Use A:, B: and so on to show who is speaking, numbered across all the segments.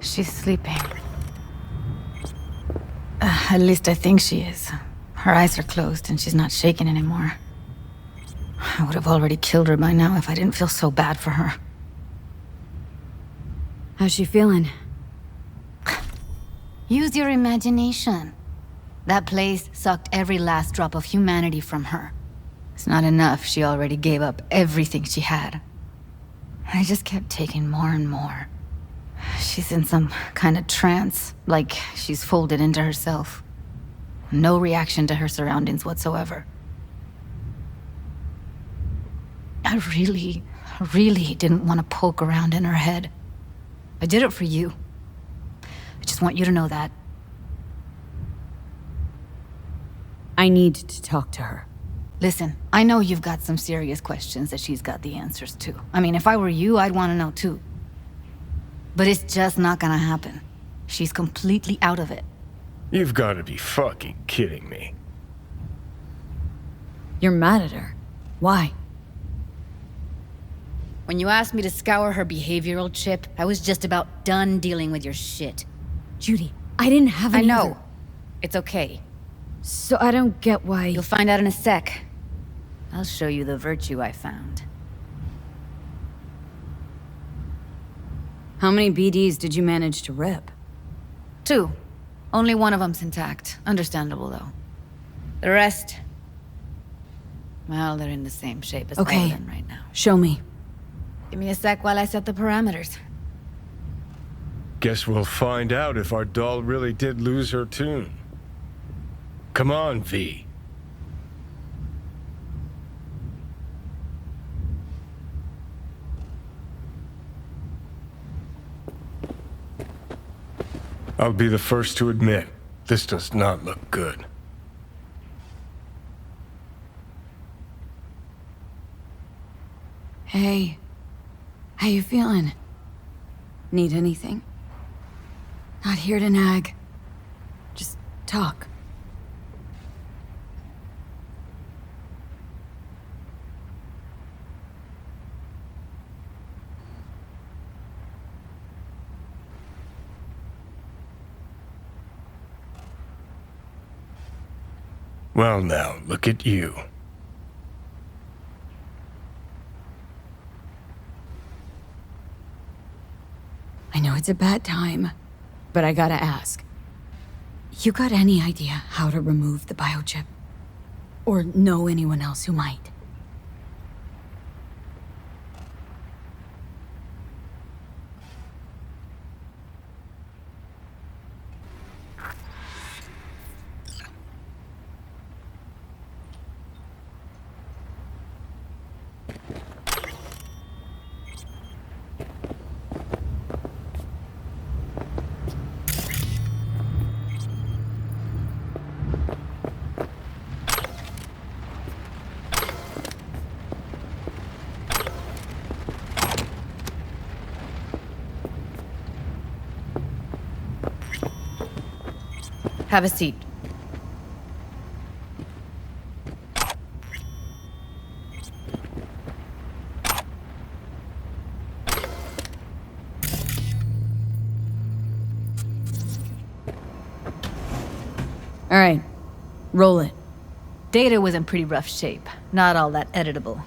A: She's sleeping. At least I think she is. Her eyes are closed and she's not shaking anymore. I would have already killed her by now if I didn't feel so bad for her.
B: How's she feeling?
A: Use your imagination. That place sucked every last drop of humanity from her. It's not enough, she already gave up everything she had. I just kept taking more and more. She's in some kind of trance, like she's folded into herself. No reaction to her surroundings whatsoever. I really didn't want to poke around in her head. I did it for you. I just want you to know that.
B: I need to talk to her.
A: Listen, I know you've got some serious questions that she's got the answers to. I mean, if I were you, I'd want to know too. But it's just not gonna happen. She's completely out of it.
C: You've got to be fucking kidding me.
B: You're mad at her. Why?
A: When you asked me to scour her behavioral chip, I was just about done dealing with your shit.
B: Judy, I didn't have any.
A: I know. It's okay.
B: So I don't get why...
A: You'll find out in a sec. I'll show you the virtue I found.
B: How many BDs did you manage to rip?
A: 2. Only one of them's intact. Understandable, though. The rest... well, they're in the same shape as
B: Okay.
A: Paladin right now.
B: Show me.
A: Give me a sec while I set the parameters.
C: Guess we'll find out if our doll really did lose her tune. Come on, V. I'll be the first to admit, this does not look good.
B: Hey. How you feeling? Need anything? Not here to nag. Just talk.
C: Well now, look at you.
B: I know it's a bad time, but I gotta ask. You got any idea how to remove the biochip? Or know anyone else who might?
A: Have a seat.
B: All right, roll it.
A: Data was in pretty rough shape. Not all that editable.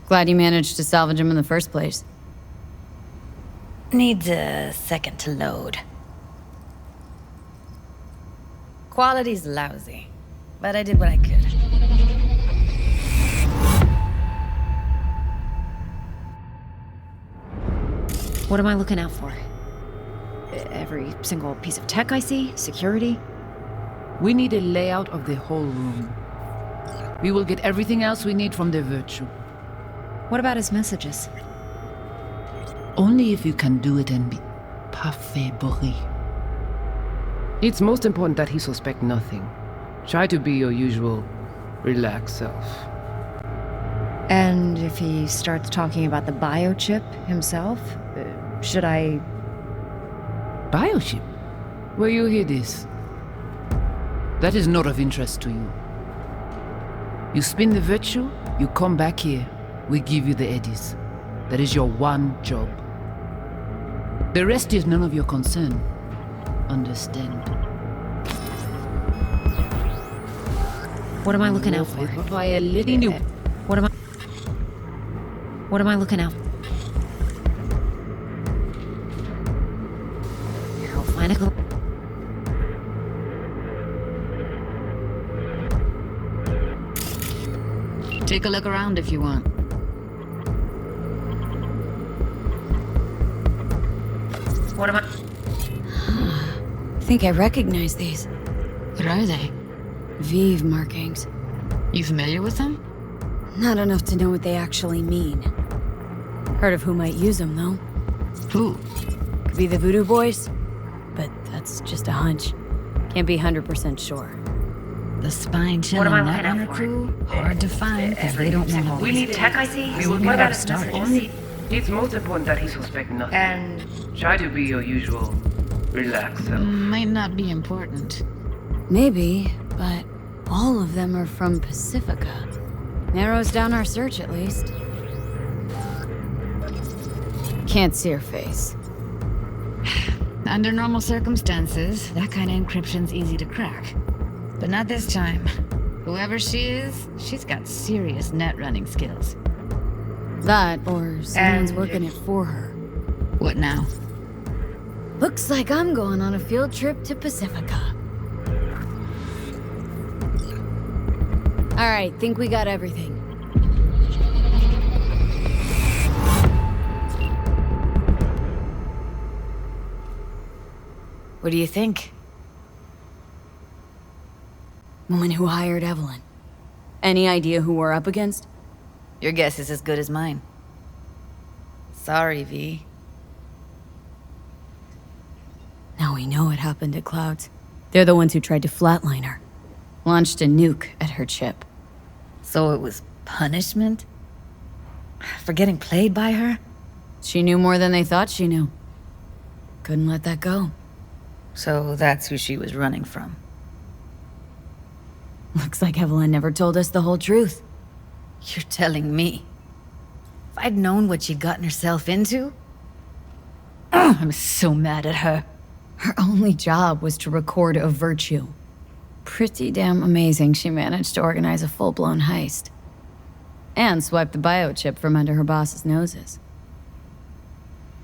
B: Glad you managed to salvage him in the first place.
A: Needs a second to load. Quality's lousy, but I did what I could.
D: What am I looking out for? Every single piece of tech I see? Security?
E: We need a layout of the whole room. We will get everything else we need from the Virtue.
D: What about his messages?
E: Only if you can do it and be parfait bourré.
F: It's most important that he suspect nothing. Try to be your usual, relaxed self.
D: And if he starts talking about the biochip himself, should I...
E: Biochip? Where you hear this? That is not of interest to you. You spin the Virtue, you come back here, we give you the eddies. That is your one job. The rest is none of your concern. Understand?
D: What am I looking out for? What am I looking out for? I'll find a clue.
A: Take a look around if you want.
D: What am I?
B: I think I recognize these.
A: What are they?
B: Vive markings.
A: You familiar with them?
B: Not enough to know what they actually mean. Heard of who might use them, though.
A: Who?
B: Could be the Voodoo Boys, but that's just a hunch. Can't be 100% sure.
A: The spine
D: What
A: chilling
D: am I looking
A: Netrunner
D: out for?
A: crew? Hard to find because they don't want to
D: We need tech IC?
A: We would
D: What
A: never
D: about
A: start.
F: It's most important that he suspect nothing.
D: And
F: Try to be your usual relaxed self.
A: Might not be important.
B: Maybe, but all of them are from Pacifica. Narrows down our search, at least. Can't see her face.
A: Under normal circumstances, that kind of encryption's easy to crack. But not this time. Whoever she is, she's got serious net running skills.
B: That, or someone's
D: And-
B: working it for her.
A: What now?
B: Looks like I'm going on a field trip to Pacifica. Alright, think we got everything.
A: What do you think?
B: Woman who hired Evelyn. Any idea who we're up against?
A: Your guess is as good as mine. Sorry, V.
B: Now we know what happened at Clouds. They're the ones who tried to flatline her. Launched a nuke at her chip.
A: So it was punishment? For getting played by her?
B: She knew more than they thought she knew. Couldn't let that go.
A: So that's who she was running from.
B: Looks like Evelyn never told us the whole truth.
A: You're telling me? If I'd known what she'd gotten herself into? I'm so mad at her.
B: Her only job was to record a virtue. Pretty damn amazing she managed to organize a full-blown heist. And swipe the biochip from under her boss's noses.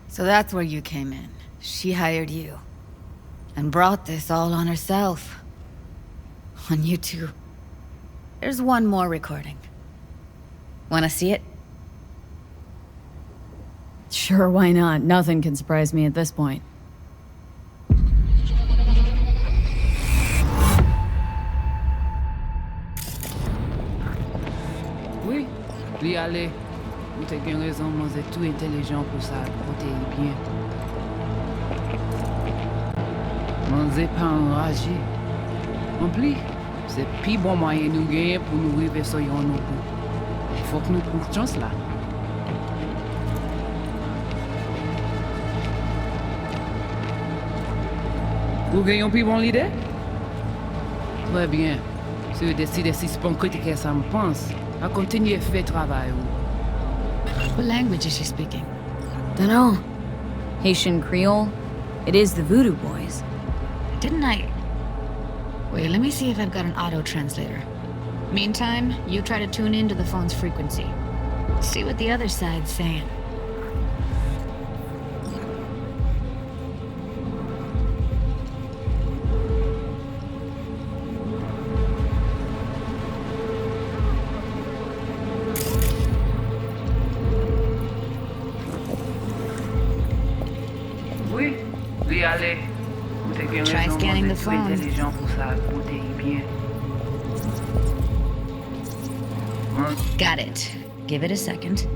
A: So that's where you came in. She hired you. And brought this all on herself. On you two. There's one more recording. Wanna see it?
B: Sure, why not? Nothing can surprise me at this point.
E: Oui, li ale. Ou te gen rezon manze tout intelligent pou sa kote yi bien. Manze pa enraje. En pli, se pi bon moyen nou genye pou nou rive so yon nou pou. Fok nou pou chans la. Ou gen yon pi bon lide? Très bien. Si vous décidez si c'est pas critiquer ça me pense, à continuer faire travail ou.
A: What language is she speaking?
B: Dunno. Haitian Creole? It is the Voodoo Boys.
A: Didn't I... Wait, let me see if I've got an auto-translator. Meantime, you try to tune into the phone's frequency. See what the other side's saying.
F: Oui, li ale. Ou te gen
A: Try
F: rezon
A: scanning
F: manze
A: the
F: tout
A: phone.
F: intelligent pou sa kote yi bien.
A: Got it. Give it a second.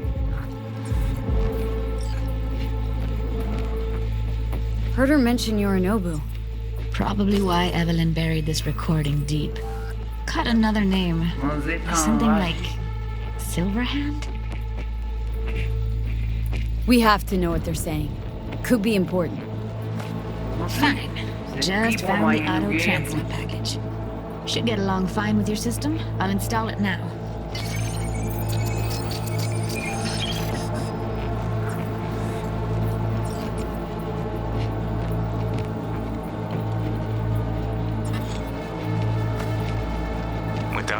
B: Heard her mention Yorinobu.
A: Probably why Evelyn buried this recording deep. Cut another name.
F: Manze pa
A: Something
F: enraje.
A: like... Silverhand?
B: We have to know what they're saying. Could be important.
A: Fine.
F: Se
A: Just
F: pi bon
A: found the
F: moyen nou genye
A: auto-translate
F: pou.
A: package. Should get along fine with your system. I'll install it now.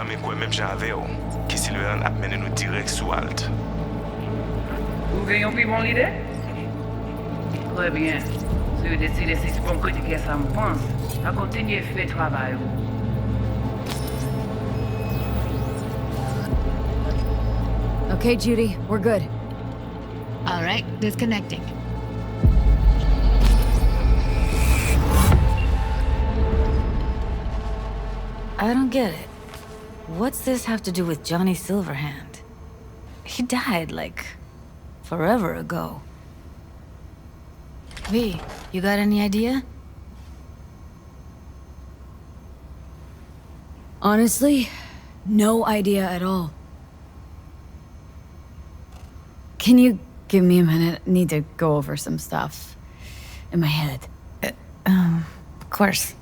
G: me kwe menm jan ave yo, ki Silveran ap mene nou direk sou alt.
E: Vous voulez un peu mon idée? Très bien. Si vous décidez si c'est pour critiquer ça me pense, à continuer à faire le travail.
B: Okay, Judy, we're good.
A: All right, disconnecting. I don't get it. What's this have to do with Johnny Silverhand? He died, like, forever ago. V, you got any idea?
B: Honestly, no idea at all. Can you give me a minute? I need to go over some stuff in my head.
A: Of course.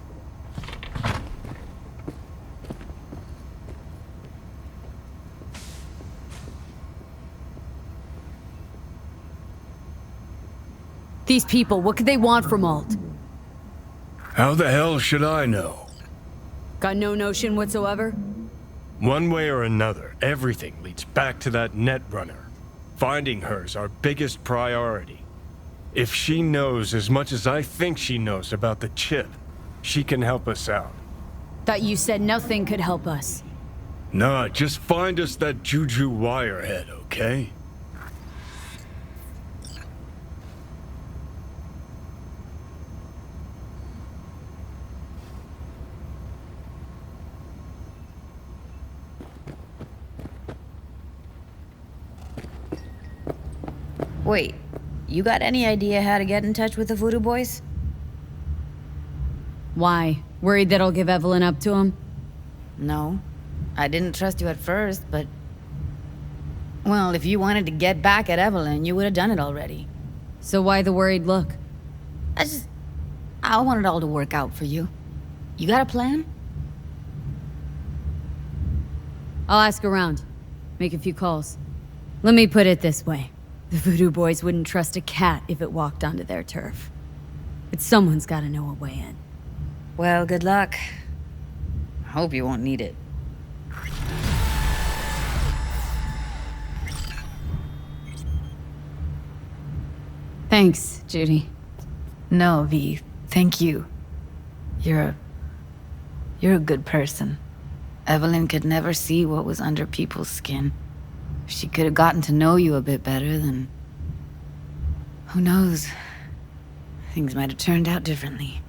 B: These people, what could they want from Alt?
C: How the hell should I know?
B: Got no notion whatsoever?
C: One way or another, everything leads back to that Netrunner. Finding her's our biggest priority. If she knows as much as I think she knows about the chip, she can help us out.
B: Thought you said nothing could help us.
C: Nah, just find us that Juju Wirehead, okay?
A: Wait, you got any idea how to get in touch with the Voodoo Boys?
B: Why? Worried that I'll give Evelyn up to him?
A: No. I didn't trust you at first, but... Well, if you wanted to get back at Evelyn, you would have done it already.
B: So why the worried look?
A: I want it all to work out for you. You got a plan?
B: I'll ask around. Make a few calls. Let me put it this way. The Voodoo Boys wouldn't trust a cat if it walked onto their turf. But someone's gotta know a way in.
A: Well, good luck. I hope you won't need it.
B: Thanks, Judy.
A: No, V. Thank you. You're a good person. Evelyn could never see what was under people's skin. If she could have gotten to know you a bit better, then... Who knows? Things might have turned out differently.